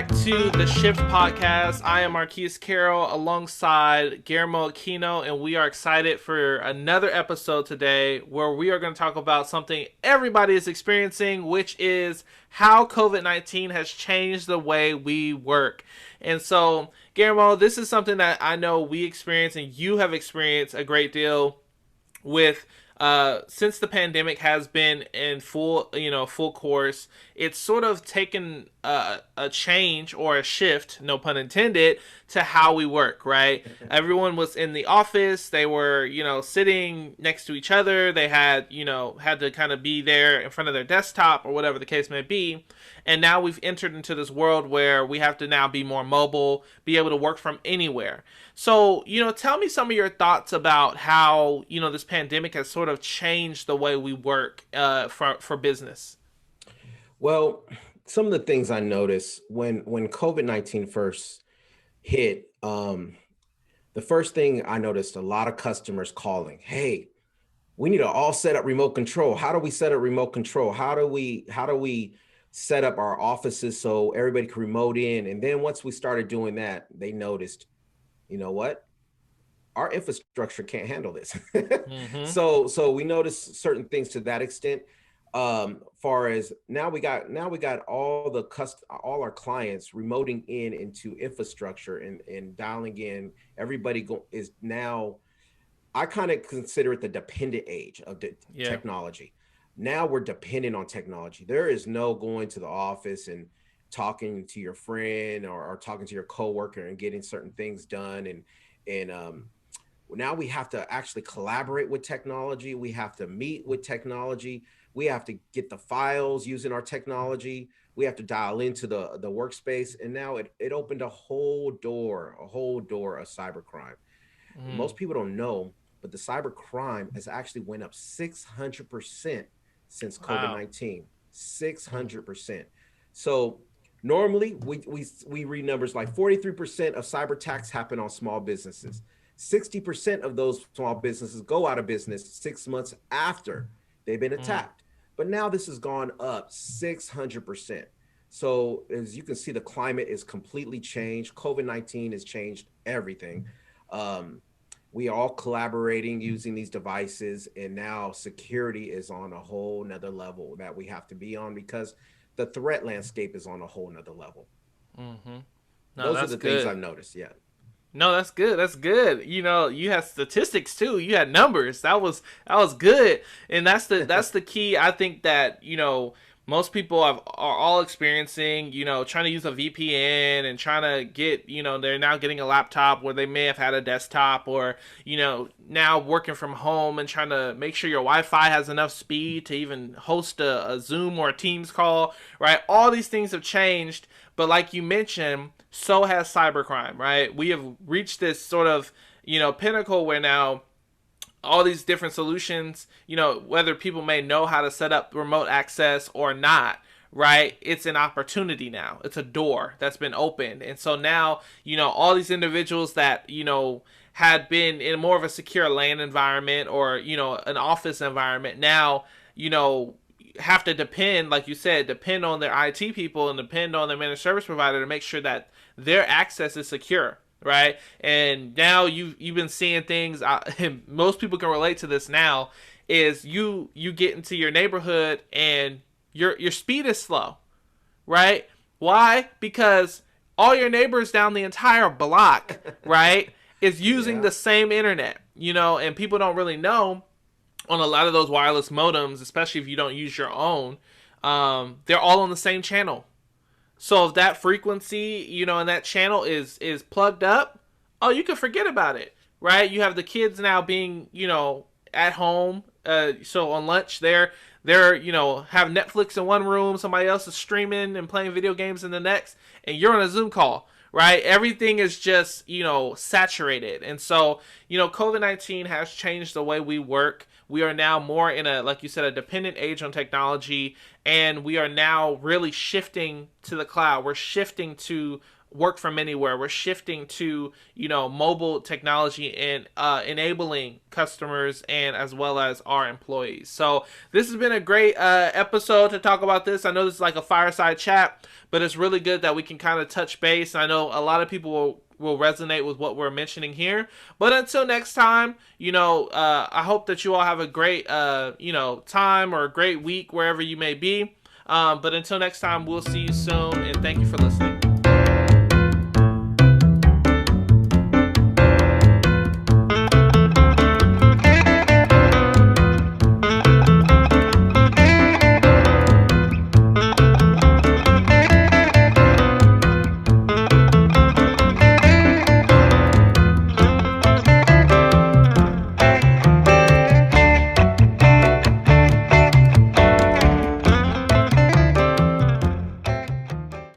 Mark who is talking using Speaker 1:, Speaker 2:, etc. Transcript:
Speaker 1: back to the Shift Podcast. I am Marquise Carroll alongside Guillermo Aquino, and we are excited for another episode today where we are going to talk about something everybody is experiencing, which is how COVID-19 has changed the way we work. And so, Guillermo, this is something that I know we experience and you have experienced a great deal with since the pandemic has been in full course. It's sort of taken a change or a shift, no pun intended, to how we work, right? Everyone was in the office. They were, sitting next to each other. They had to kind of be there in front of their desktop or whatever the case may be. And now we've entered into this world where we have to now be more mobile, be able to work from anywhere. So, tell me some of your thoughts about how, this pandemic has sort of changed the way we work for business.
Speaker 2: Well, some of the things I noticed when COVID-19 first hit, the first thing I noticed, a lot of customers calling, hey, we need to all set up remote control. How do we set up remote control? How do we set up our offices so everybody can remote in? And then once we started doing that, they noticed, you know what? Our infrastructure can't handle this.
Speaker 1: Mm-hmm.
Speaker 2: So we noticed certain things to that extent. Far as now we got all our clients remoting in into infrastructure and dialing in. Everybody is now, I kind of consider it the dependent age of the technology. Now we're dependent on technology. There is no going to the office and talking to your friend or talking to your coworker and getting certain things done. And now we have to actually collaborate with technology. We have to meet with technology. We have to get the files using our technology. We have to dial into the workspace. And now it opened a whole door of cybercrime. Most people don't know, but the cybercrime has actually went up 600% since COVID-19. 600%. So normally we read numbers like 43% of cyber attacks happen on small businesses. 60% of those small businesses go out of business 6 months after they've been attacked. But now this has gone up 600%. So as you can see, the climate is completely changed. COVID-19 has changed everything. We are all collaborating using these devices, and now security is on a whole nother level that we have to be on because the threat landscape is on a whole nother level.
Speaker 1: Mm-hmm.
Speaker 2: Those are the things I've noticed. Yeah.
Speaker 1: No, that's good. That's good. You had statistics too. You had numbers. That was good. And that's the key. I think that, most people are all experiencing, trying to use a VPN and trying to get, they're now getting a laptop where they may have had a desktop or, now working from home and trying to make sure your Wi-Fi has enough speed to even host a Zoom or a Teams call, right? All these things have changed. But like you mentioned, so has cybercrime, right? We have reached this sort of, pinnacle where now all these different solutions, whether people may know how to set up remote access or not, right? It's an opportunity now. It's a door that's been opened. And so now, all these individuals that, had been in more of a secure LAN environment or, an office environment now, have to depend, like you said, depend on their IT people and depend on their managed service provider to make sure that their access is secure, right? And now you've been seeing things, and most people can relate to this now, is you get into your neighborhood and your speed is slow, right? Why? Because all your neighbors down the entire block, right, is using the same internet, and people don't really know on a lot of those wireless modems, especially if you don't use your own, they're all on the same channel. So if that frequency, and that channel is plugged up, oh, you can forget about it, right? You have the kids now being, at home. So on lunch, they're have Netflix in one room, somebody else is streaming and playing video games in the next, and you're on a Zoom call, right? Everything is just, saturated. And so, COVID-19 has changed the way we work. We are now more in a, like you said, a dependent age on technology, and we are now really shifting to the cloud. We're shifting to work from anywhere. We're shifting to, mobile technology and enabling customers and as well as our employees. So this has been a great episode to talk about this. I know this is like a fireside chat, but it's really good that we can kind of touch base. I know a lot of people will resonate with what we're mentioning here. But until next time, I hope that you all have a great, time or a great week wherever you may be. But until next time, we'll see you soon, and thank you for listening.